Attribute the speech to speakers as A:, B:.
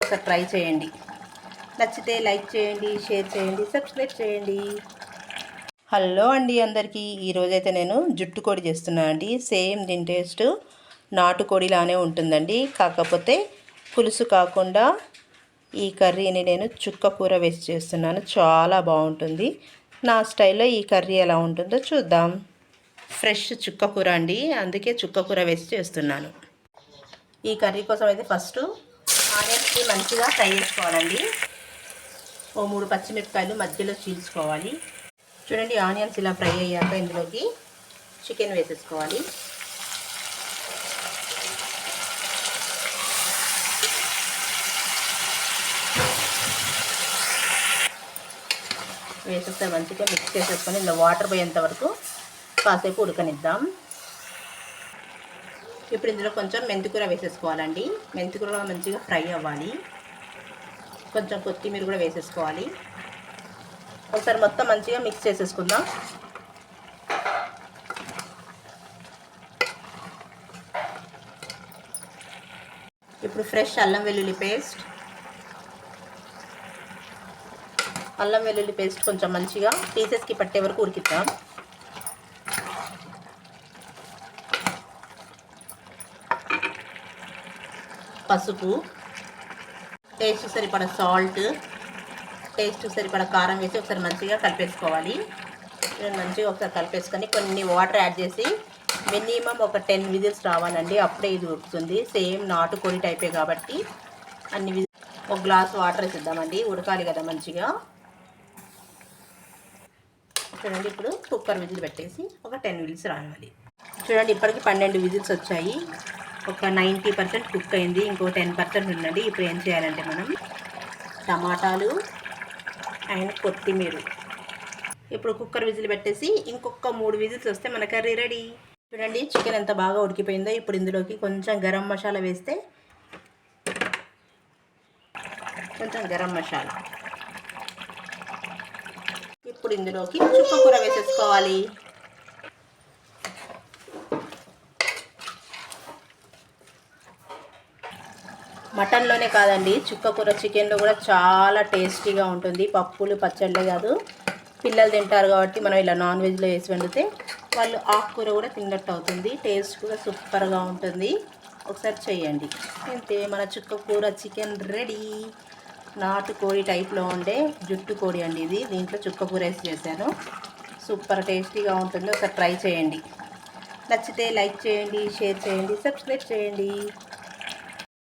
A: ఒకసారి ట్రై చేయండి. నచ్చితే లైక్ చేయండి, షేర్ చేయండి, సబ్స్క్రైబ్ చేయండి. హలో అండి అందరికీ. ఈరోజైతే నేను జుట్టు కోడి చేస్తున్నాను అండి. సేమ్ దీని టేస్ట్ నాటుకోడిలానే ఉంటుందండి. కాకపోతే పులుసు కాకుండా ఈ కర్రీని నేను చుక్క కూర వేసి చేస్తున్నాను. చాలా బాగుంటుంది. నా స్టైల్లో ఈ కర్రీ ఎలా ఉంటుందో చూద్దాం. ఫ్రెష్ చుక్క కూర అండి, అందుకే చుక్క కూర వేసి చేస్తున్నాను. ఈ కర్రీ కోసం అయితే ఫస్ట్ ఆనియన్స్ని మంచిగా ఫ్రై చేసుకోవాలండి. ఓ 3 పచ్చిమిరపకాయలు మధ్యలో చీల్చుకోవాలి. చూడండి, ఆనియన్స్ ఇలా ఫ్రై అయ్యాక ఇందులోకి చికెన్ వేసేసుకోవాలి. వేసేస్తే మంచిగా మిక్స్ చేసేసుకొని ఇందులో వాటర్ పోయేంత వరకు కాసేపు ఉడకనిద్దాం. ఇప్పుడు ఇందులో కొంచెం మెంతికూర వేసేసుకోవాలండి. మెంతికూర మంచిగా ఫ్రై అవ్వాలి. కొంచెం కొత్తిమీర కూడా వేసేసుకోవాలి. ఒకసారి మొత్తం మంచిగా మిక్స్ చేసేసుకుందాం. ఇప్పుడు ఫ్రెష్ అల్లం వెల్లుల్లి పేస్ట్ కొంచెం మంచిగా పీసెస్కి పట్టే వరకు ఉడికిద్దాం. పసుపు, టేస్ట్ సరిపడా సాల్ట్, టేస్ట్ సరిపడా కారం వేసి ఒకసారి మంచిగా కలిపేసుకోవాలి. మంచిగా ఒకసారి కలిపేసుకొని కొన్ని వాటర్ యాడ్ చేసి మినిమం ఒక 10 విజిల్స్ రావాలండి. అప్పుడే ఇది ఉడుకుతుంది. సేమ్ నాటుకోడి టైపే కాబట్టి అన్ని ఒక గ్లాస్ వాటర్ వేసిద్దామండి. ఉడకాలి కదా మంచిగా. చూడండి, ఇప్పుడు కుక్కర్ విజిల్ పెట్టేసి ఒక 10 విజిల్స్ రావాలి. చూడండి, ఇప్పటికి 12 విజిల్స్ వచ్చాయి. ఒక 90% కుక్ అయింది. ఇంకో 10% ఉందండి. ఇప్పుడు ఏం చేయాలంటే మనం టమాటాలు అండ్ కొత్తిమీర. ఇప్పుడు కుక్కర్ విజిల్ పెట్టేసి ఇంకొక 3 విజిల్స్ వస్తే మన కర్రీ రెడీ. చూడండి, చికెన్ ఎంత బాగా ఉడికిపోయిందో. ఇప్పుడు ఇందులోకి కొంచెం గరం మసాలా వేస్తే, ఇప్పుడు ఇందులోకి చుక్క కూర వేసేసుకోవాలి. మటన్లోనే కాదండి, చుక్క కూర చికెన్లో కూడా చాలా టేస్టీగా ఉంటుంది. పప్పులు పచ్చళ్ళే కాదు, పిల్లలు తింటారు కాబట్టి మనం ఇలా నాన్ వెజ్లో వేసి వండితే వాళ్ళు ఆకుకూర కూడా తిన్నట్టు అవుతుంది. టేస్ట్ కూడా సూపర్గా ఉంటుంది. ఒకసారి చేయండి. అంతే, మన చుక్క కూర చికెన్ రెడీ. నాటుకోడి టైప్లో ఉండే జుట్టు కోడి అండి ఇది. దీంట్లో చుక్క కూర వేసి చేశాను. సూపర్ టేస్టీగా ఉంటుంది. ఒకసారి ట్రై చేయండి. నచ్చితే లైక్ చేయండి, షేర్ చేయండి, సబ్స్క్రైబ్ చేయండి.